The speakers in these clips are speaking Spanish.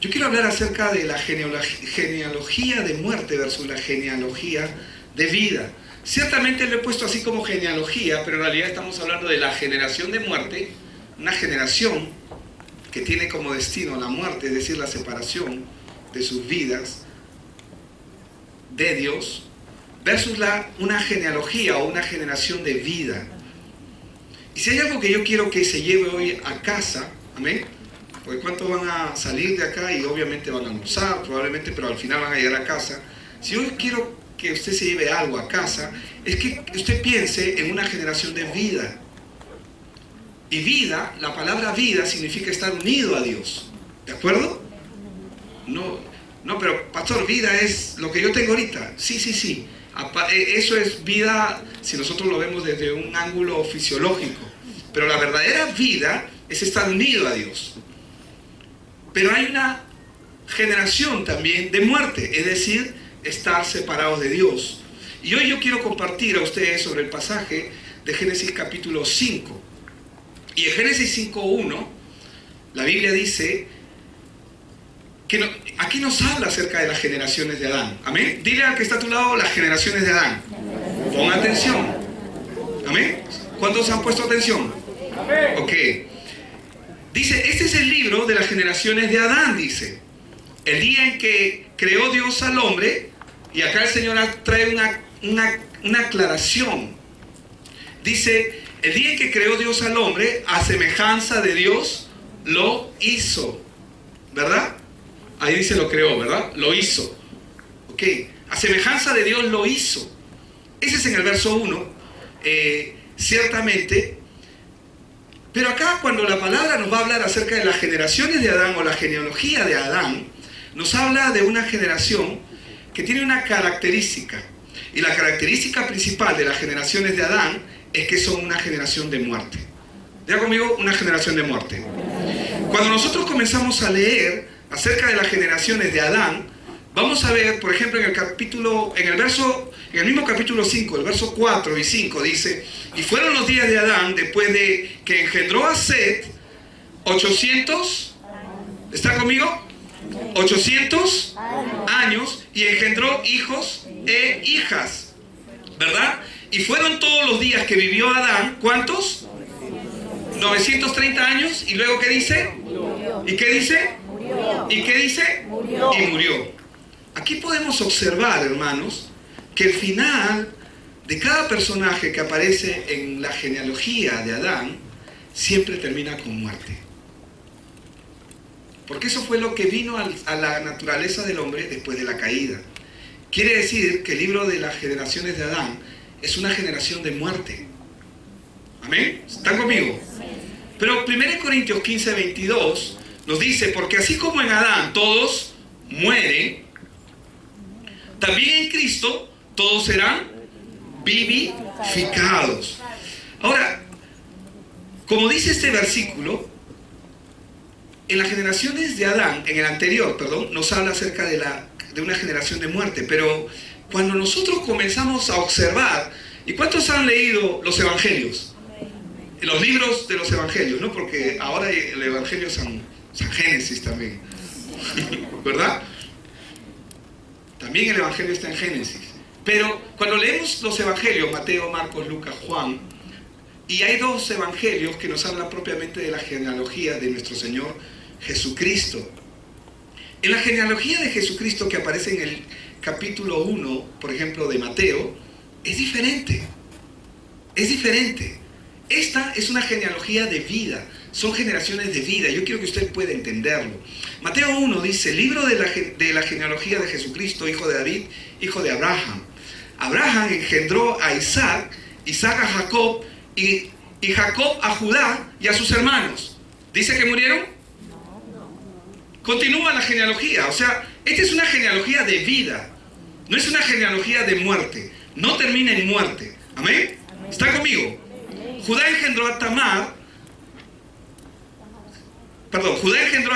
Yo quiero hablar acerca de la genealogía de muerte versus la genealogía de vida. Ciertamente lo he puesto así como genealogía, pero en realidad estamos hablando de la generación de muerte, una generación que tiene como destino la muerte, es decir, la separación de sus vidas de Dios, versus una genealogía o una generación de vida. Y si hay algo que yo quiero que se lleve hoy a casa, amén, porque cuántos van a salir de acá y obviamente van a almorzar, probablemente, pero al final van a llegar a casa. Si hoy quiero que usted se lleve algo a casa, es que usted piense en una generación de vida. Y vida, la palabra vida significa estar unido a Dios. ¿De acuerdo? No, pero pastor, vida es lo que yo tengo ahorita. Sí. Eso es vida si nosotros lo vemos desde un ángulo fisiológico. Pero la verdadera vida es estar unido a Dios. Pero hay una generación también de muerte, es decir, estar separados de Dios. Y hoy yo quiero compartir a ustedes sobre el pasaje de Génesis capítulo 5. Y en Génesis 5:1, la Biblia dice que aquí nos habla acerca de las generaciones de Adán. Amén. Dile al que está a tu lado, las generaciones de Adán. Pon atención. Amén. ¿Cuántos han puesto atención? Ok. Dice, este es el libro de las generaciones de Adán, dice. El día en que creó Dios al hombre, y acá el Señor trae una aclaración. Dice, el día en que creó Dios al hombre, a semejanza de Dios, lo hizo. ¿Verdad? Ahí dice lo creó, ¿verdad? Lo hizo. Ok. A semejanza de Dios lo hizo. Ese es en el verso 1. Ciertamente. Pero acá cuando la palabra nos va a hablar acerca de las generaciones de Adán o la genealogía de Adán, nos habla de una generación que tiene una característica. Y la característica principal de las generaciones de Adán es que son una generación de muerte. Diga conmigo, una generación de muerte. Cuando nosotros comenzamos a leer acerca de las generaciones de Adán, vamos a ver, por ejemplo, en el mismo capítulo 5, el verso 4 y 5 dice, y fueron los días de Adán después de que engendró a Set 800, ¿está conmigo? 800 años y engendró hijos e hijas, ¿verdad? Y fueron todos los días que vivió Adán, ¿cuántos? 930 años, y luego ¿qué dice? ¿Y qué dice? ¿Y qué dice? Y murió. Aquí podemos observar, hermanos, que el final de cada personaje que aparece en la genealogía de Adán siempre termina con muerte. Porque eso fue lo que vino a la naturaleza del hombre después de la caída. Quiere decir que el libro de las generaciones de Adán es una generación de muerte. ¿Amén? ¿Están conmigo? Pero 1 Corintios 15:22 nos dice, porque así como en Adán todos mueren, también en Cristo todos serán vivificados. Ahora, como dice este versículo, en las generaciones de Adán, en el anterior, nos habla acerca de una generación de muerte. Pero cuando nosotros comenzamos a observar, ¿y cuántos han leído los evangelios? Los libros de los evangelios, ¿no? Porque ahora el evangelio es San Génesis también, ¿verdad? También el evangelio está en Génesis. Pero cuando leemos los evangelios, Mateo, Marcos, Lucas, Juan, y hay dos evangelios que nos hablan propiamente de la genealogía de nuestro Señor Jesucristo. En la genealogía de Jesucristo que aparece en el capítulo 1, por ejemplo, de Mateo, es diferente. Es diferente. Esta es una genealogía de vida. Son generaciones de vida. Yo quiero que usted pueda entenderlo. Mateo 1 dice, libro de la genealogía de Jesucristo, hijo de David, hijo de Abraham. Abraham engendró a Isaac, Isaac a Jacob, y Jacob a Judá y a sus hermanos. ¿Dice que murieron? Continúa la genealogía. O sea, esta es una genealogía de vida. No es una genealogía de muerte. No termina en muerte. ¿Amén? ¿Está conmigo? Judá engendró a Tamar. Judá engendró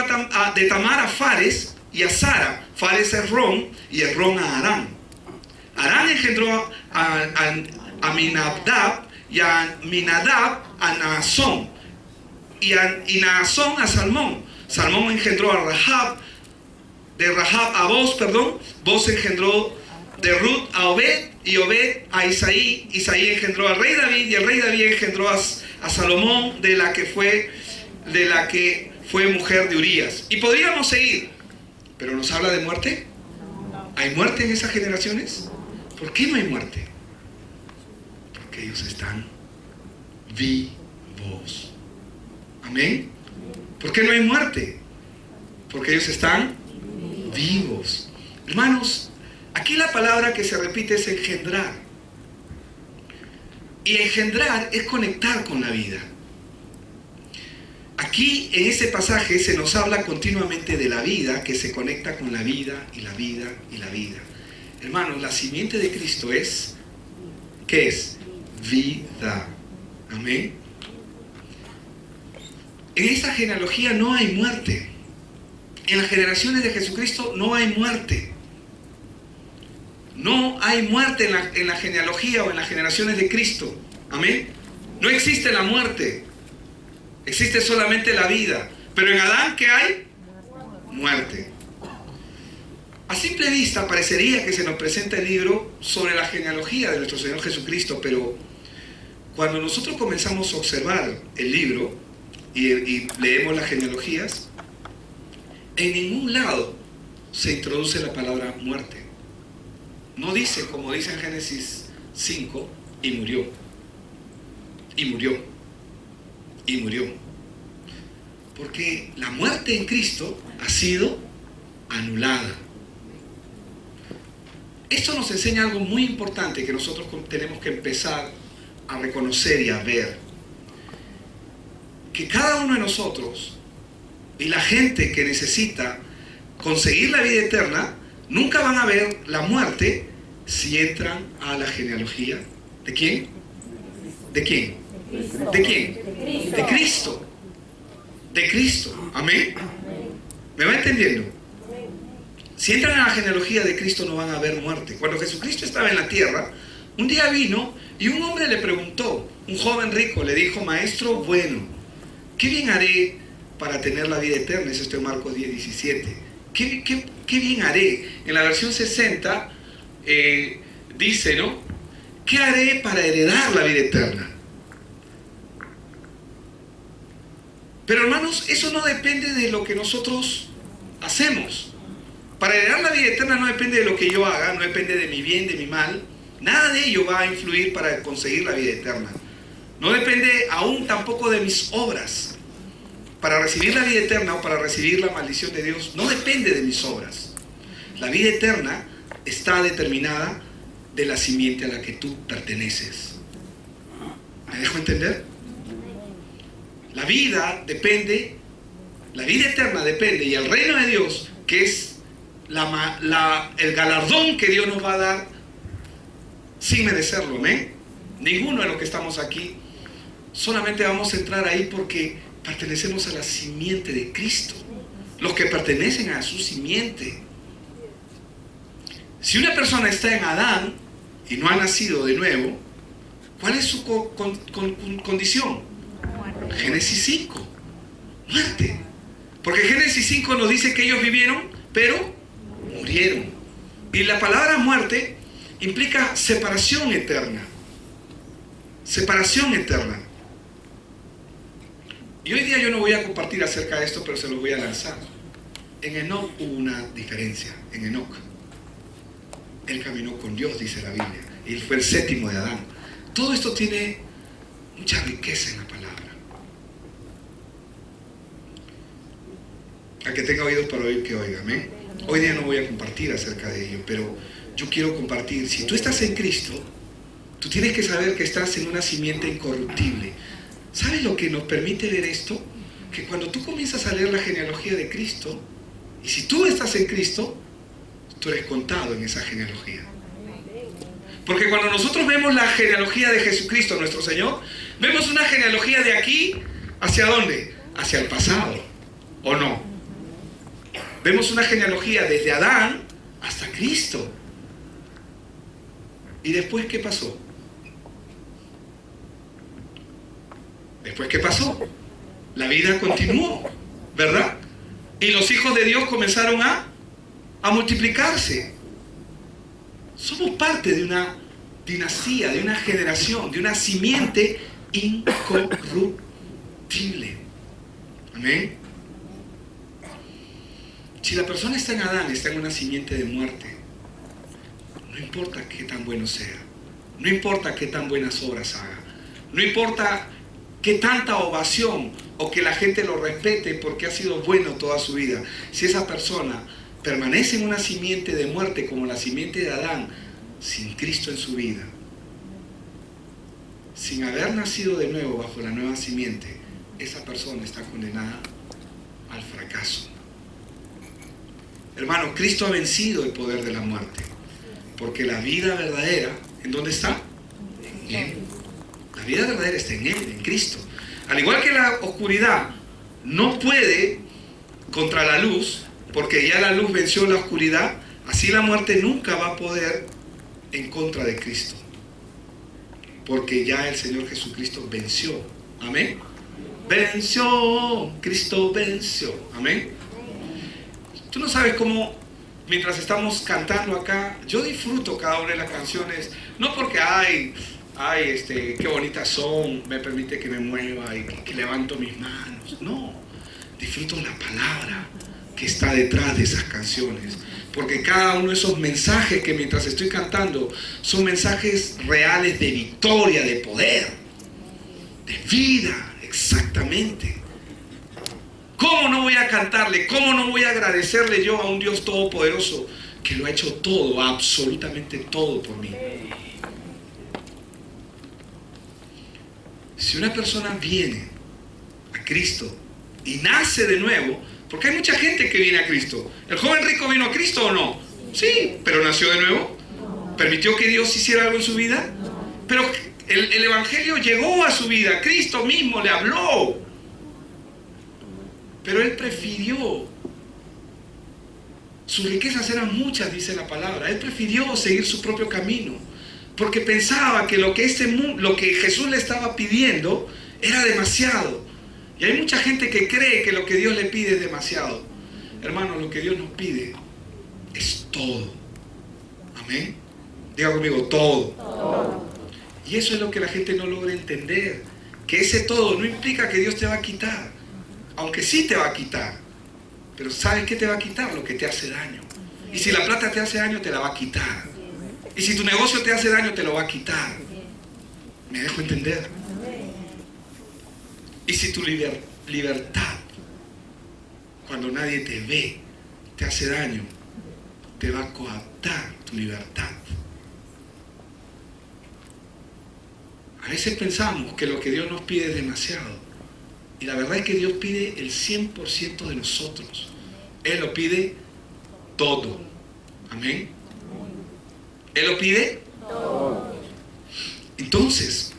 de Tamar a Fares y a Sara. Fares a Esrón y Esrón a Arán. Arán engendró a Aminadab y a Aminadab a Naasón. Y Naasón a Salmón. Salmón engendró a Rahab de Rahab a Boz, Boz engendró de Ruth a Obed, y Obed a Isaí. Isaí engendró al rey David, y el rey David engendró a Salomón, de la que fue mujer de Urías. Y podríamos seguir, pero ¿nos habla de muerte? ¿Hay muerte en esas generaciones? ¿Por qué no hay muerte? Porque ellos están vivos. Amén. ¿Por qué no hay muerte? Porque ellos están vivos. Hermanos, aquí la palabra que se repite es engendrar. Y engendrar es conectar con la vida. Aquí en ese pasaje se nos habla continuamente de la vida que se conecta con la vida y la vida y la vida. Hermanos, la simiente de Cristo es, ¿qué es? Vida. Amén. En esta genealogía no hay muerte. En las generaciones de Jesucristo no hay muerte. No hay muerte en la genealogía o en las generaciones de Cristo. Amén. No existe la muerte. Existe solamente la vida. Pero en Adán, ¿qué hay? Muerte. A simple vista parecería que se nos presenta el libro sobre la genealogía de nuestro Señor Jesucristo, pero cuando nosotros comenzamos a observar el libro y leemos las genealogías, en ningún lado se introduce la palabra muerte. No dice, como dice en Génesis 5, y murió. Y murió. Y murió. Porque la muerte en Cristo ha sido anulada. Esto nos enseña algo muy importante que nosotros tenemos que empezar a reconocer y a ver. Que cada uno de nosotros y la gente que necesita conseguir la vida eterna nunca van a ver la muerte si entran a la genealogía. ¿De quién? ¿De quién? ¿De quién? De Cristo. De Cristo. Amén. ¿Me va entendiendo? Si entran a la genealogía de Cristo no van a ver muerte. Cuando Jesucristo estaba en la tierra, un día vino y un hombre le preguntó, un joven rico le dijo: maestro bueno, ¿qué bien haré para tener la vida eterna? Es esto en Marcos 10:17. ¿Qué bien haré? En la versión 60 dice, ¿no? ¿Qué haré para heredar la vida eterna? Pero hermanos, eso no depende de lo que nosotros hacemos. Para heredar la vida eterna no depende de lo que yo haga, no depende de mi bien, de mi mal. Nada de ello va a influir para conseguir la vida eterna. No depende aún tampoco de mis obras. Para recibir la vida eterna o para recibir la maldición de Dios, no depende de mis obras. La vida eterna está determinada de la simiente a la que tú perteneces. ¿Me dejo entender? La vida depende, la vida eterna depende, y el reino de Dios, que es el galardón que Dios nos va a dar sin merecerlo, ¿amén? Ninguno de los que estamos aquí solamente vamos a entrar ahí porque pertenecemos a la simiente de Cristo, los que pertenecen a su simiente. Si una persona está en Adán y no ha nacido de nuevo, ¿cuál es su condición? Génesis 5, muerte. Porque Génesis 5 nos dice que ellos vivieron, pero murieron. Y la palabra muerte implica separación eterna. Separación eterna. Y hoy día yo no voy a compartir acerca de esto, pero se los voy a lanzar. En Enoc hubo una diferencia. En Enoc, él caminó con Dios, dice la Biblia. Y él fue el séptimo de Adán. Todo esto tiene mucha riqueza en la palabra. Al que tenga oídos para oír, que oiga. ¿Amén? Hoy día no voy a compartir acerca de ello, pero yo quiero compartir. Si tú estás en Cristo, tú tienes que saber que estás en una simiente incorruptible. ¿Sabes lo que nos permite ver esto? Que cuando tú comienzas a leer la genealogía de Cristo, y si tú estás en Cristo, tú eres contado en esa genealogía. Porque cuando nosotros vemos la genealogía de Jesucristo, nuestro Señor, vemos una genealogía de aquí, ¿hacia dónde? Hacia el pasado, ¿o no? Vemos una genealogía desde Adán hasta Cristo. ¿Y después qué pasó? ¿Después qué pasó? La vida continuó, ¿verdad? Y los hijos de Dios comenzaron a a multiplicarse. Somos parte de una dinastía, de una generación, de una simiente incorruptible. Amén. Si la persona está en Adán, está en una simiente de muerte. No importa qué tan bueno sea, no importa qué tan buenas obras haga, no importa qué tanta ovación o que la gente lo respete porque ha sido bueno toda su vida. Si esa persona permanece en una simiente de muerte como la simiente de Adán, sin Cristo en su vida, sin haber nacido de nuevo bajo la nueva simiente, esa persona está condenada al fracaso. Hermano, Cristo ha vencido el poder de la muerte, porque la vida verdadera, ¿en dónde está? En Él. La vida verdadera está en Él, en Cristo. Al igual que la oscuridad no puede contra la luz, porque ya la luz venció la oscuridad, así la muerte nunca va a poder en contra de Cristo, porque ya el Señor Jesucristo venció. Amén. Venció, Cristo venció. Amén. Tú no sabes cómo, mientras estamos cantando acá, yo disfruto cada una de las canciones, no porque qué bonitas son, me permite que me mueva y que levanto mis manos. No, disfruto la palabra que está detrás de esas canciones, porque cada uno de esos mensajes que mientras estoy cantando son mensajes reales de victoria, de poder, de vida, exactamente. ¿Cómo no voy a cantarle? ¿Cómo no voy a agradecerle yo a un Dios todopoderoso que lo ha hecho todo, absolutamente todo por mí? Si una persona viene a Cristo y nace de nuevo, porque hay mucha gente que viene a Cristo. ¿El joven rico vino a Cristo o no? Sí, pero nació de nuevo. ¿Permitió que Dios hiciera algo en su vida? Pero el Evangelio llegó a su vida. Cristo mismo le habló. Pero él prefirió. Sus riquezas eran muchas, dice la palabra. Él prefirió seguir su propio camino, porque pensaba que lo que Jesús le estaba pidiendo era demasiado. Y hay mucha gente que cree que lo que Dios le pide es demasiado. Hermano, lo que Dios nos pide es todo. Amén. Diga conmigo, todo. Y eso es lo que la gente no logra entender. Que ese todo no implica que Dios te va a quitar. Aunque sí te va a quitar. Pero ¿sabes qué te va a quitar? Lo que te hace daño. Y si la plata te hace daño, te la va a quitar. Y si tu negocio te hace daño, te lo va a quitar. ¿Me dejo entender? Y si tu libertad, cuando nadie te ve, te hace daño, te va a coartar tu libertad. A veces pensamos que lo que Dios nos pide es demasiado. Y la verdad es que Dios pide el 100% de nosotros. Él lo pide todo. Amén. Él lo pide todo. Entonces,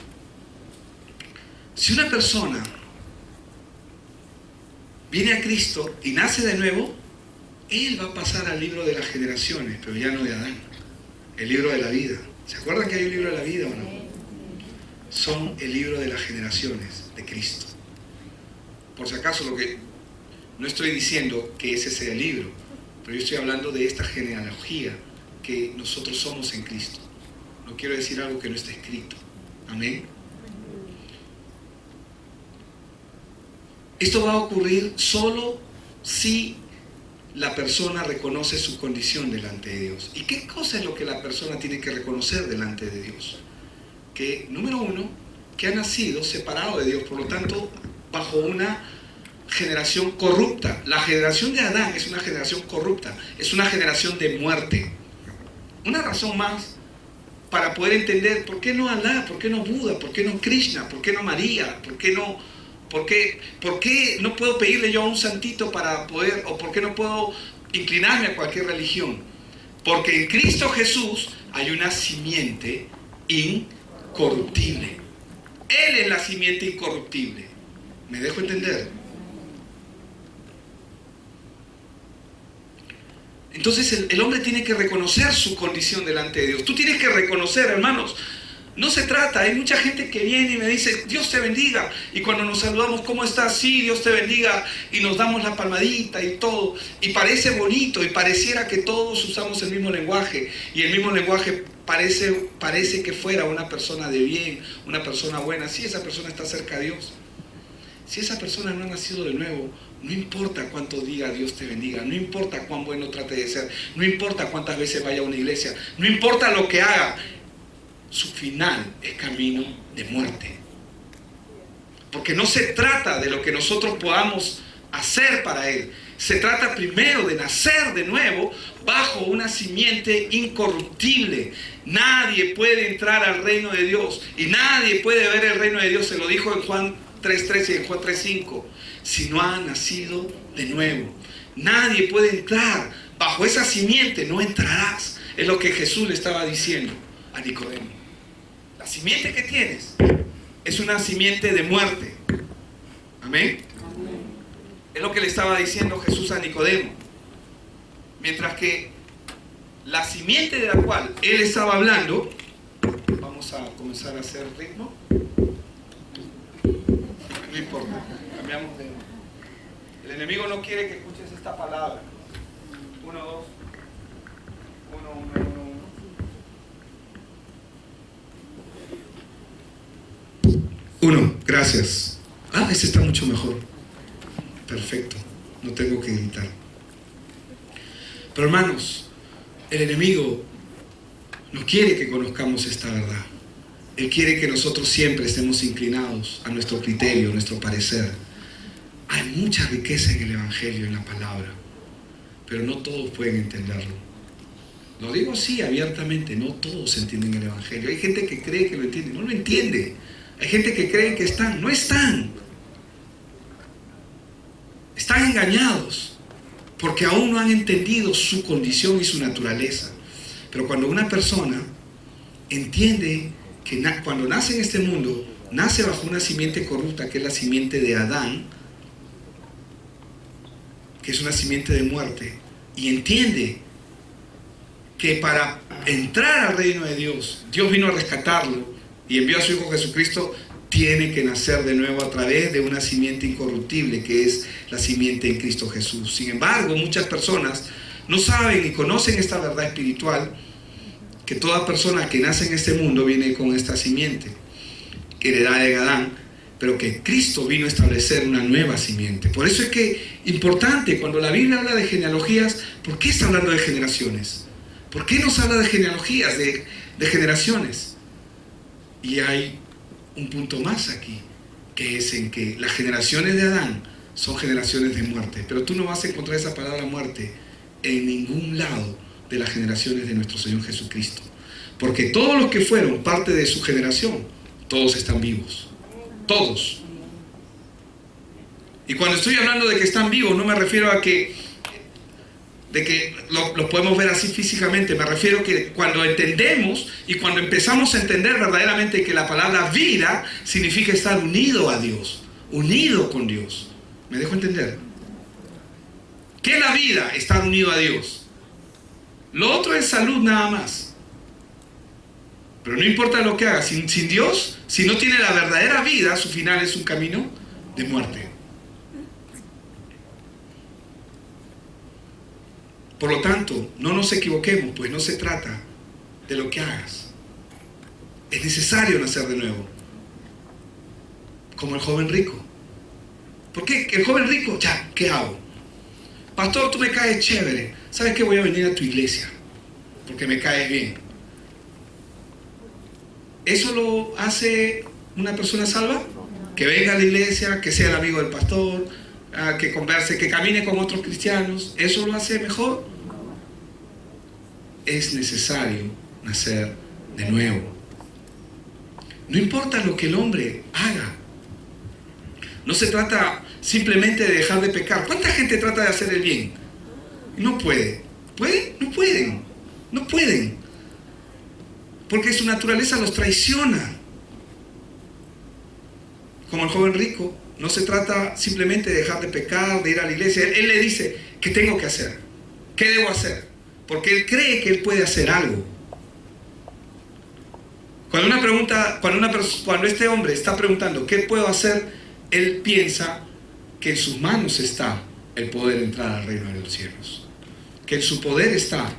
si una persona viene a Cristo y nace de nuevo, él va a pasar al libro de las generaciones, pero ya no de Adán, el libro de la vida. ¿Se acuerdan que hay un libro de la vida o no? Son el libro de las generaciones de Cristo. Por si acaso, no estoy diciendo que ese sea el libro, pero yo estoy hablando de esta genealogía que nosotros somos en Cristo. No quiero decir algo que no está escrito. Amén. Esto va a ocurrir solo si la persona reconoce su condición delante de Dios. ¿Y qué cosa es lo que la persona tiene que reconocer delante de Dios? Que, número uno, que ha nacido separado de Dios, por lo tanto, bajo una generación corrupta. La generación de Adán es una generación corrupta, es una generación de muerte. Una razón más para poder entender por qué no Alá, por qué no Buda, por qué no Krishna, por qué no María, por qué no puedo pedirle yo a un santito para poder, o por qué no puedo inclinarme a cualquier religión. Porque en Cristo Jesús hay una simiente incorruptible. Él es la simiente incorruptible. ¿Me dejo entender? Entonces el hombre tiene que reconocer su condición delante de Dios. Tú tienes que reconocer, hermanos, No se trata, hay mucha gente que viene y me dice, Dios te bendiga. Y cuando nos saludamos, ¿cómo estás? Sí, Dios te bendiga. Y nos damos la palmadita y todo. Y parece bonito y pareciera que todos usamos el mismo lenguaje. Y el mismo lenguaje parece que fuera una persona de bien, una persona buena. Si esa persona está cerca de Dios. Si esa persona no ha nacido de nuevo, no importa cuánto diga Dios te bendiga, no importa cuán bueno trate de ser, no importa cuántas veces vaya a una iglesia, no importa lo que haga, su final es camino de muerte. Porque no se trata de lo que nosotros podamos hacer para Él. Se trata primero de nacer de nuevo bajo una simiente incorruptible. Nadie puede entrar al reino de Dios y nadie puede ver el reino de Dios. Se lo dijo en Juan 3.13 y en Juan 3.5. Si no ha nacido de nuevo, nadie puede entrar bajo esa simiente. No entrarás. Es lo que Jesús le estaba diciendo a Nicodemo. La simiente que tienes es una simiente de muerte. Amén. Es lo que le estaba diciendo Jesús a Nicodemo. Mientras que la simiente de la cual él estaba hablando, vamos a comenzar a hacer ritmo. No importa, cambiamos de... El enemigo no quiere que escuches esta palabra. 1, 2, 1, 1, 1. 1, gracias. Ese está mucho mejor. Perfecto, no tengo que gritar. Pero hermanos, el enemigo no quiere que conozcamos esta verdad. Él quiere que nosotros siempre estemos inclinados a nuestro criterio, a nuestro parecer. Hay mucha riqueza en el Evangelio, en la palabra, pero no todos pueden entenderlo. Lo digo así abiertamente, no todos entienden el Evangelio. Hay gente que cree que lo entiende, no lo entiende. Hay gente que cree que están, no están. Están engañados porque aún no han entendido su condición y su naturaleza. Pero cuando una persona entiende que cuando nace en este mundo, nace bajo una simiente corrupta, que es la simiente de Adán, que es una simiente de muerte, y entiende que para entrar al reino de Dios, Dios vino a rescatarlo y envió a su Hijo Jesucristo, tiene que nacer de nuevo a través de una simiente incorruptible, que es la simiente en Cristo Jesús. Sin embargo, muchas personas no saben ni conocen esta verdad espiritual, que toda persona que nace en este mundo viene con esta simiente, heredada de Adán, pero que Cristo vino a establecer una nueva simiente. Por eso es que importante, cuando la Biblia habla de genealogías, ¿por qué está hablando de generaciones? ¿Por qué nos habla de genealogías, de generaciones? Y hay un punto más aquí, que es en que las generaciones de Adán son generaciones de muerte, pero tú no vas a encontrar esa palabra muerte en ningún lado de las generaciones de nuestro Señor Jesucristo, porque todos los que fueron parte de su generación, todos están vivos, todos. Y cuando estoy hablando de que están vivos, no me refiero a que lo podemos ver así físicamente. Me refiero a que cuando entendemos y cuando empezamos a entender verdaderamente que la palabra vida significa estar unido a Dios, unido con Dios. ¿Me dejo entender? ¿Qué es la vida? Estar unido a Dios. Lo otro es salud nada más. Pero no importa lo que haga, sin Dios, si no tiene la verdadera vida, su final es un camino de muerte. Por lo tanto, no nos equivoquemos, pues no se trata de lo que hagas. Es necesario nacer de nuevo. Como el joven rico. ¿Por qué? El joven rico, ya, ¿qué hago? Pastor, tú me caes chévere. ¿Sabes qué? Voy a venir a tu iglesia, porque me caes bien. ¿Eso lo hace una persona salva? Que venga a la iglesia, que sea el amigo del pastor, que converse, que camine con otros cristianos. ¿Eso lo hace mejor? Es necesario nacer de nuevo. No importa lo que el hombre haga. No se trata simplemente de dejar de pecar. ¿Cuánta gente trata de hacer el bien? No puede. ¿Pueden? No pueden. No pueden. Porque su naturaleza los traiciona. Como el joven rico, no se trata simplemente de dejar de pecar, de ir a la iglesia. Él le dice, ¿qué tengo que hacer? ¿Qué debo hacer? Porque él cree que él puede hacer algo. Cuando este hombre está preguntando ¿qué puedo hacer?, él piensa que en sus manos está el poder entrar al reino de los cielos, que en su poder está,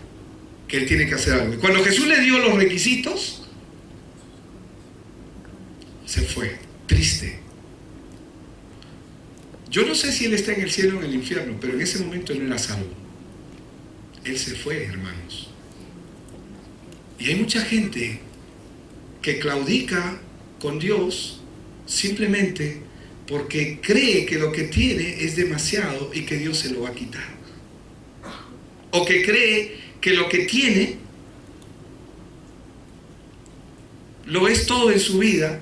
que él tiene que hacer algo. Y cuando Jesús le dio los requisitos, se fue, triste. Yo no sé si él está en el cielo o en el infierno, pero en ese momento él no era salvo. Él se fue, hermanos. Y hay mucha gente que claudica con Dios simplemente porque cree que lo que tiene es demasiado y que Dios se lo va a quitar. O que cree que lo que tiene lo es todo en su vida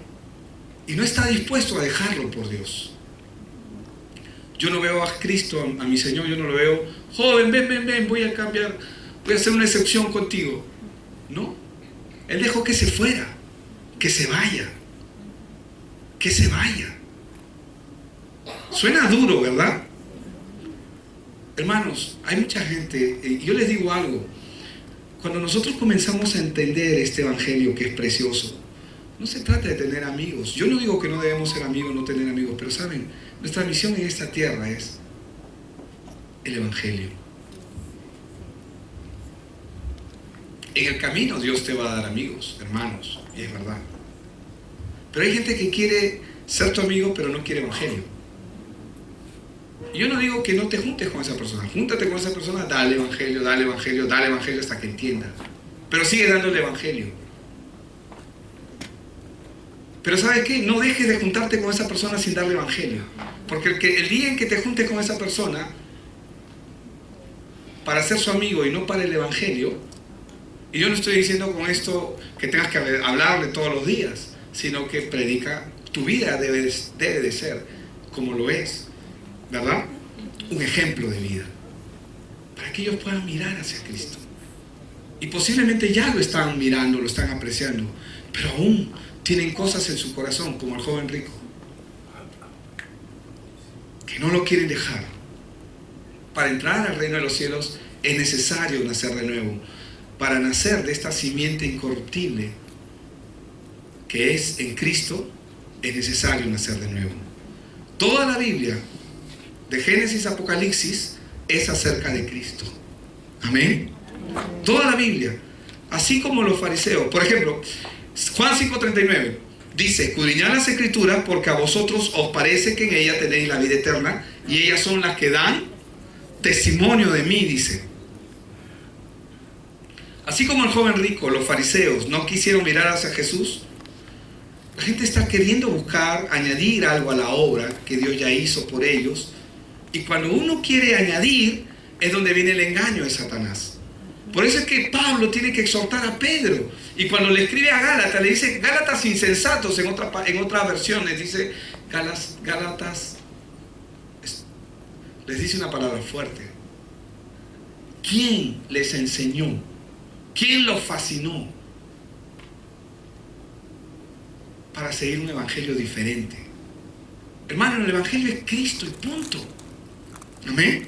y no está dispuesto a dejarlo por Dios. Yo no veo a Cristo, a mi Señor, yo no lo veo, joven, ven, voy a cambiar, voy a hacer una excepción contigo. No, Él dejó que se fuera, que se vaya, que se vaya. Suena duro, ¿verdad? Hermanos, hay mucha gente, y yo les digo algo, cuando nosotros comenzamos a entender este evangelio que es precioso, no se trata de tener amigos. Yo no digo que no debemos ser amigos, no tener amigos, pero saben, nuestra misión en esta tierra es el evangelio. En el camino Dios te va a dar amigos, hermanos, y es verdad. Pero hay gente que quiere ser tu amigo, pero no quiere evangelio. Yo no digo que no te juntes con esa persona. Júntate con esa persona, dale evangelio hasta que entienda. Pero sigue dándole evangelio. Pero ¿sabes qué? No dejes de juntarte con esa persona sin darle evangelio. Porque el día en que te juntes con esa persona para ser su amigo y no para el evangelio, y yo no estoy diciendo con esto que tengas que hablarle todos los días, sino que predica, tu vida debe de ser como lo es, ¿verdad? Un ejemplo de vida, para que ellos puedan mirar hacia Cristo. Y posiblemente ya lo están mirando, lo están apreciando, pero aún tienen cosas en su corazón, como el joven rico, que no lo quieren dejar. Para entrar al reino de los cielos es necesario nacer de nuevo. Para nacer de esta simiente incorruptible que es en Cristo, es necesario nacer de nuevo. Toda la Biblia, de Génesis a Apocalipsis, es acerca de Cristo. Amén. Toda la Biblia, así como los fariseos. Por ejemplo, Juan 5:39 dice: escudriñad las Escrituras, porque a vosotros os parece que en ellas tenéis la vida eterna, y ellas son las que dan testimonio de mí, dice. Así como el joven rico, los fariseos no quisieron mirar hacia Jesús, la gente está queriendo buscar, añadir algo a la obra que Dios ya hizo por ellos. Y cuando uno quiere añadir, es donde viene el engaño de Satanás. Por eso es que Pablo tiene que exhortar a Pedro. Y cuando le escribe a Gálatas, le dice Gálatas insensatos, en otras versiones dice Gálatas, les dice una palabra fuerte. ¿Quién les enseñó? ¿Quién los fascinó para seguir un evangelio diferente? Hermano, el evangelio es Cristo y punto. Amén.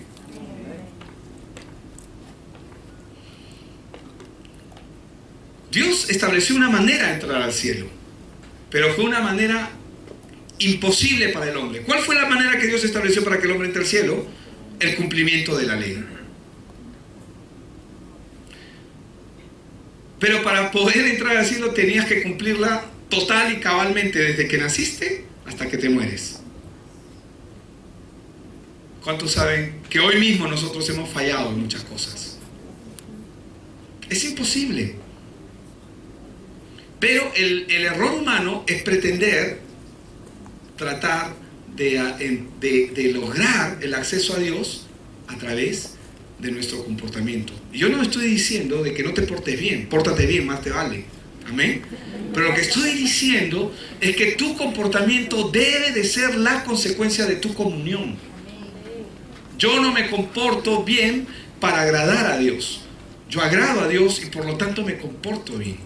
Dios estableció una manera de entrar al cielo, pero fue una manera imposible para el hombre. ¿Cuál fue la manera que Dios estableció para que el hombre entre al cielo? El cumplimiento de la ley. Pero para poder entrar al cielo tenías que cumplirla total y cabalmente desde que naciste hasta que te mueres. ¿Cuántos saben que hoy mismo nosotros hemos fallado en muchas cosas? Es imposible. Pero el error humano es pretender tratar de lograr el acceso a Dios a través de nuestro comportamiento. Y yo no estoy diciendo de que no te portes bien, pórtate bien, más te vale. Amén. Pero lo que estoy diciendo es que tu comportamiento debe de ser la consecuencia de tu comunión. Yo no me comporto bien para agradar a Dios. Yo agrado a Dios y por lo tanto me comporto bien.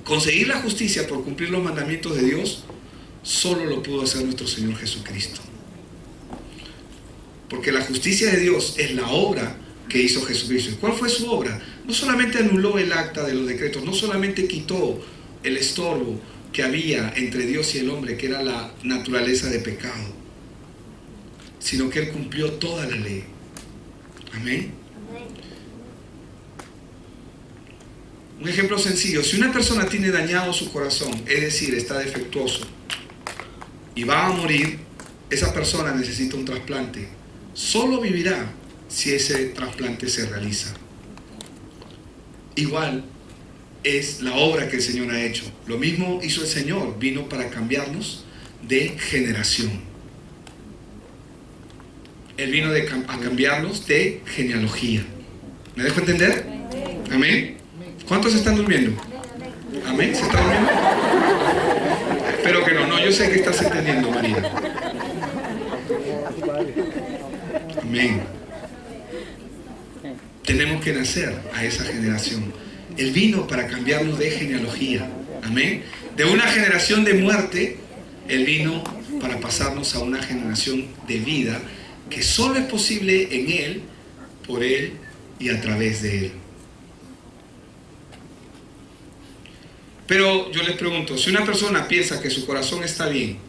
Conseguir la justicia por cumplir los mandamientos de Dios solo lo pudo hacer nuestro Señor Jesucristo. Porque la justicia de Dios es la obra que hizo Jesucristo. ¿Y cuál fue su obra? no solamente anuló el acta de los decretos, no solamente quitó el estorbo que había entre Dios y el hombre, que era la naturaleza de pecado, sino que Él cumplió toda la ley. Amén. Un ejemplo sencillo: si una persona tiene dañado su corazón, es decir, está defectuoso y va a morir, esa persona necesita un trasplante. Solo vivirá si ese trasplante se realiza. Igual es la obra que el Señor ha hecho. Lo mismo hizo el Señor, vino para cambiarnos de generación. Él vino a cambiarnos de genealogía. ¿Me dejo entender? Amén. ¿Cuántos están durmiendo? Amén. ¿Se está durmiendo? Espero que no. No, yo sé que estás entendiendo, María. Amén. Tenemos que nacer a esa generación. Él vino para cambiarnos de genealogía. Amén. De una generación de muerte, Él vino para pasarnos a una generación de vida, que solo es posible en Él, por Él y a través de Él. Pero yo les pregunto, si una persona piensa que su corazón está bien,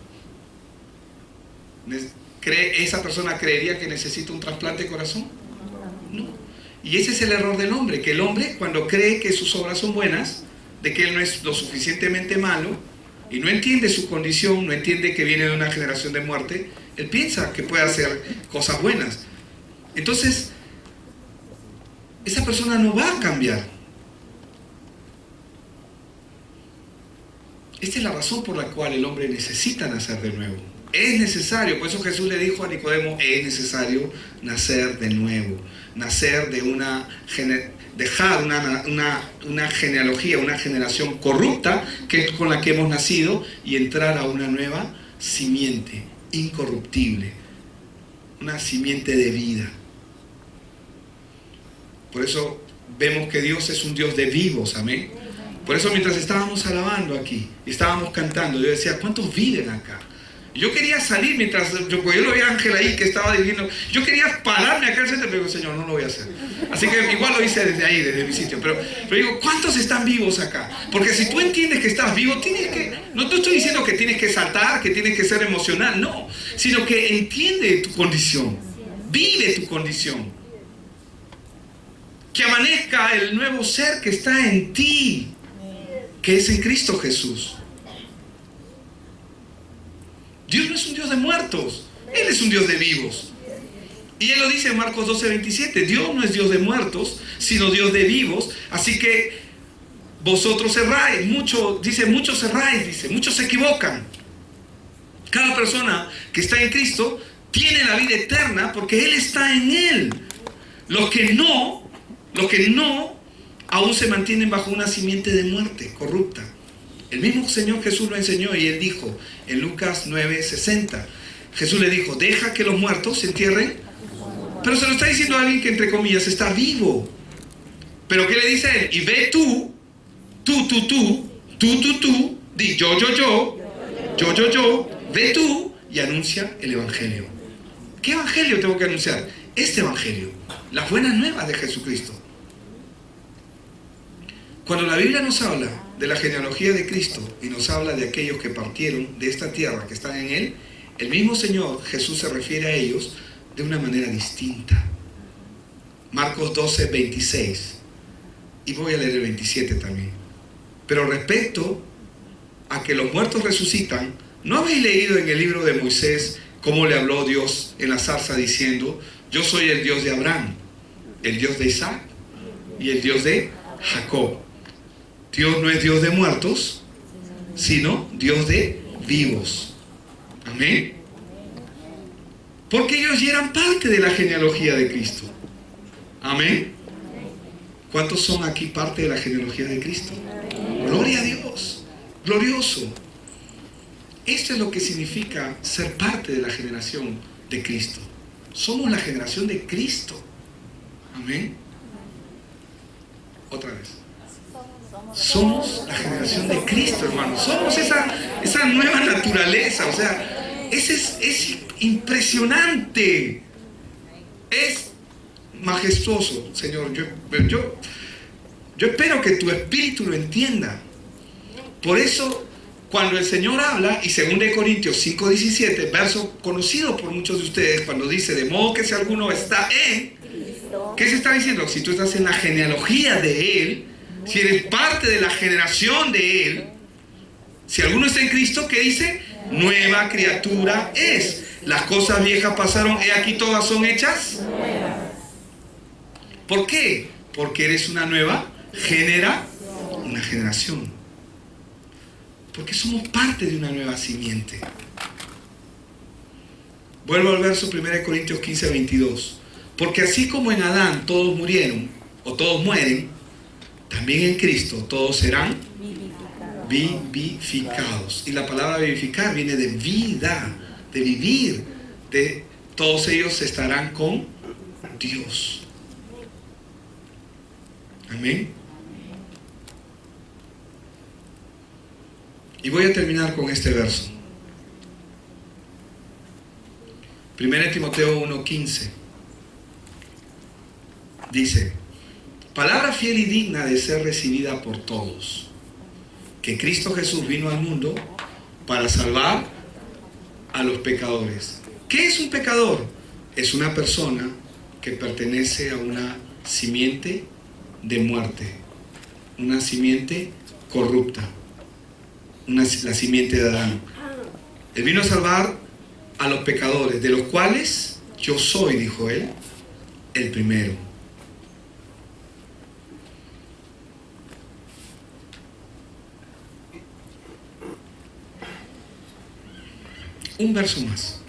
¿esa persona creería que necesita un trasplante de corazón? No. Y ese es el error del hombre, que el hombre, cuando cree que sus obras son buenas, de que él no es lo suficientemente malo, y no entiende su condición, no entiende que viene de una generación de muerte, él piensa que puede hacer cosas buenas. Entonces, esa persona no va a cambiar. Esta es la razón por la cual el hombre necesita nacer de nuevo. Es necesario, por eso Jesús le dijo a Nicodemo, es necesario nacer de nuevo, nacer de dejar una genealogía, una generación corrupta, que es con la que hemos nacido, y entrar a una nueva simiente incorruptible, una simiente de vida. Por eso vemos que Dios es un Dios de vivos, amén. Por eso mientras estábamos alabando aquí, estábamos cantando, yo decía, ¿cuántos viven acá? Yo quería salir mientras, yo lo vi a Ángel ahí que estaba dirigiendo, yo quería pararme acá al centro, pero digo, Señor, no lo voy a hacer. Así que igual lo hice desde ahí, desde mi sitio, pero digo, ¿cuántos están vivos acá? Porque si tú entiendes que estás vivo, no te estoy diciendo que tienes que saltar, que tienes que ser emocional, no, sino que entiende tu condición, vive tu condición. Que amanezca el nuevo ser que está en ti, que es en Cristo Jesús. Dios no es un Dios de muertos, Él es un Dios de vivos. Y Él lo dice en Marcos 12:27, Dios no es Dios de muertos, sino Dios de vivos. Así que vosotros erráis, muchos erráis, dice, muchos se equivocan. Cada persona que está en Cristo tiene la vida eterna porque Él está en Él. Los que no, aún se mantienen bajo una simiente de muerte corrupta. El mismo Señor Jesús lo enseñó y Él dijo en Lucas 9:60, Jesús le dijo, deja que los muertos se entierren. Pero se lo está diciendo a alguien que entre comillas está vivo. Pero ¿qué le dice a Él? Y ve tú, di yo, ve tú y anuncia el Evangelio. ¿Qué Evangelio tengo que anunciar? Este Evangelio, las buenas nuevas de Jesucristo. Cuando la Biblia nos habla de la genealogía de Cristo y nos habla de aquellos que partieron de esta tierra, que están en Él, el mismo Señor Jesús se refiere a ellos de una manera distinta. Marcos 12:26, y voy a leer el 27 también. Pero respecto a que los muertos resucitan, ¿no habéis leído en el libro de Moisés cómo le habló Dios en la zarza diciendo, yo soy el Dios de Abraham, el Dios de Isaac y el Dios de Jacob? Dios no es Dios de muertos, sino Dios de vivos. Amén. Porque ellos ya eran parte de la genealogía de Cristo. Amén. ¿Cuántos son aquí parte de la genealogía de Cristo? Gloria a Dios. Glorioso. Esto es lo que significa ser parte de la generación de Cristo. Somos la generación de Cristo. Amén. Otra vez. Somos la generación de Cristo, hermanos. Somos esa nueva naturaleza. O sea, es impresionante. Es majestuoso, Señor. Yo espero que tu espíritu lo entienda. Por eso, cuando el Señor habla, y 2 Corintios 5:17, verso conocido por muchos de ustedes, cuando dice, de modo que si alguno está en... ¿Qué se está diciendo? Si tú estás en la genealogía de Él, si eres parte de la generación de Él, si alguno está en Cristo, ¿qué dice? Nueva criatura es. Las cosas viejas pasaron, he aquí todas son hechas nuevas. ¿Por qué? Porque eres una nueva generación. Porque somos parte de una nueva simiente. Vuelvo al verso 1 Corintios 15:22. Porque así como en Adán todos murieron, o todos mueren, también en Cristo todos serán vivificados. Y la palabra vivificar viene de vida, de vivir. Todos ellos estarán con Dios. Amén. Y voy a terminar con este verso. 1 Timoteo 1:15. Dice, palabra fiel y digna de ser recibida por todos, que Cristo Jesús vino al mundo para salvar a los pecadores. ¿Qué es un pecador? Es una persona que pertenece a una simiente de muerte, una simiente corrupta, la simiente de Adán. Él vino a salvar a los pecadores, de los cuales yo soy, dijo él, el primero. Un verso más.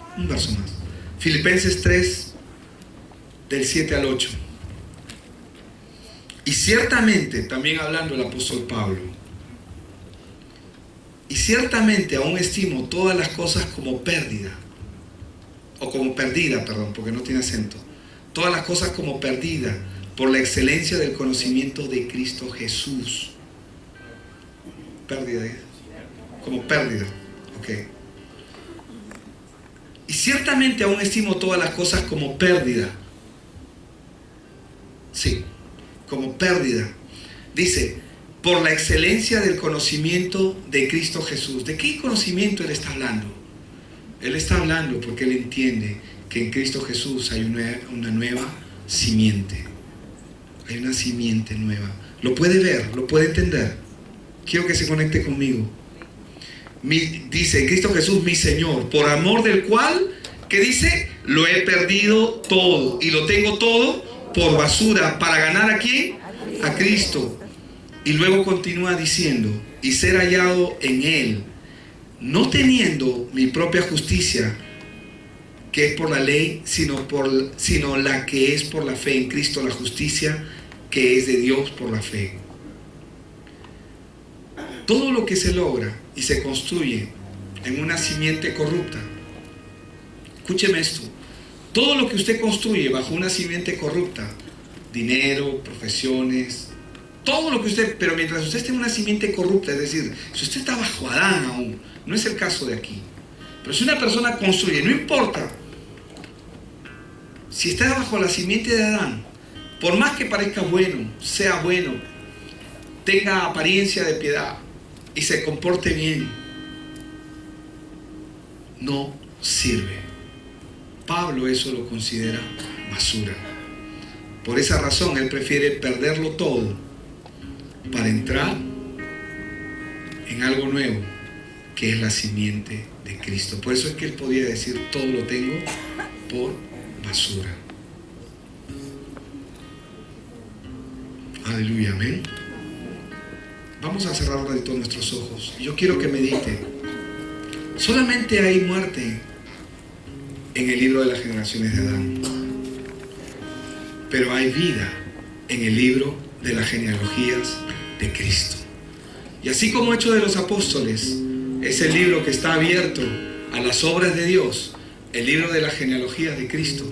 Filipenses 3, del 7 al 8. Y ciertamente, también hablando el apóstol Pablo, y ciertamente aún estimo todas las cosas como pérdida, porque no tiene acento, todas las cosas como pérdida, por la excelencia del conocimiento de Cristo Jesús. Pérdida, como pérdida, ok. Y ciertamente aún estimo todas las cosas como pérdida. Sí, como pérdida. Dice, por la excelencia del conocimiento de Cristo Jesús. ¿De qué conocimiento Él está hablando? Él está hablando porque Él entiende que en Cristo Jesús hay una nueva simiente. Hay una simiente nueva. Lo puede ver, lo puede entender. Quiero que se conecte conmigo. Dice, en Cristo Jesús mi Señor, por amor del cual, ¿qué dice? Lo he perdido todo y lo tengo todo por basura. ¿Para ganar a quién? A Cristo. Y luego continúa diciendo, y ser hallado en Él, no teniendo mi propia justicia, que es por la ley, sino la que es por la fe en Cristo, la justicia que es de Dios por la fe. Todo lo que se logra y se construye en una simiente corrupta, escúcheme esto, todo lo que usted construye bajo una simiente corrupta, dinero, profesiones, todo lo que usted, pero mientras usted esté en una simiente corrupta, es decir, si usted está bajo Adán aún, no es el caso de aquí, pero si una persona construye, no importa, si está bajo la simiente de Adán, por más que parezca bueno, sea bueno, tenga apariencia de piedad y se comporte bien, no sirve. Pablo eso lo considera basura. Por esa razón él prefiere perderlo todo para entrar en algo nuevo, que es la simiente de Cristo. Por eso es que él podía decir, todo lo tengo por basura. Aleluya, amén. Vamos a cerrar un ratito nuestros ojos. Yo quiero que medite. Solamente hay muerte en el libro de las generaciones de Adán, pero hay vida en el libro de las genealogías de Cristo. Y así como Hechos de los Apóstoles es el libro que está abierto a las obras de Dios, el libro de las genealogías de Cristo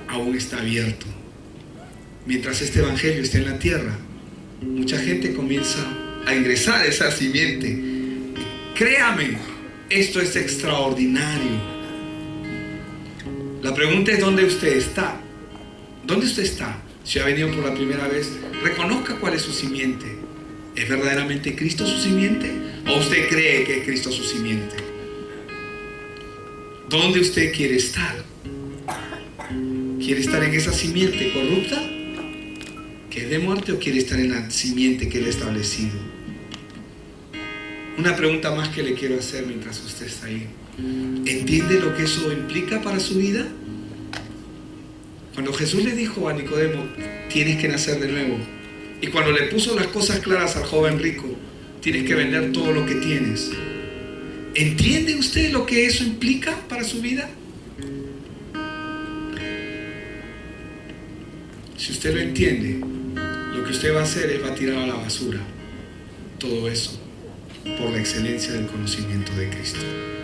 aún está abierto. Mientras este evangelio esté en la tierra, mucha gente comienza a ingresar a esa simiente. Créame, esto es extraordinario. La pregunta es: ¿dónde usted está? ¿Dónde usted está? Si ha venido por la primera vez, reconozca cuál es su simiente. ¿Es verdaderamente Cristo su simiente? ¿O usted cree que es Cristo su simiente? ¿Dónde usted quiere estar? ¿Quiere estar en esa simiente corrupta, que es de muerte, o quiere estar en la simiente que Él ha establecido? Una pregunta más que le quiero hacer mientras usted está ahí. ¿Entiende lo que eso implica para su vida? Cuando Jesús le dijo a Nicodemo, tienes que nacer de nuevo, y cuando le puso las cosas claras al joven rico, tienes que vender todo lo que tienes, ¿entiende usted lo que eso implica para su vida? Si usted lo entiende, lo que usted va a hacer es va a tirar a la basura todo eso por la excelencia del conocimiento de Cristo.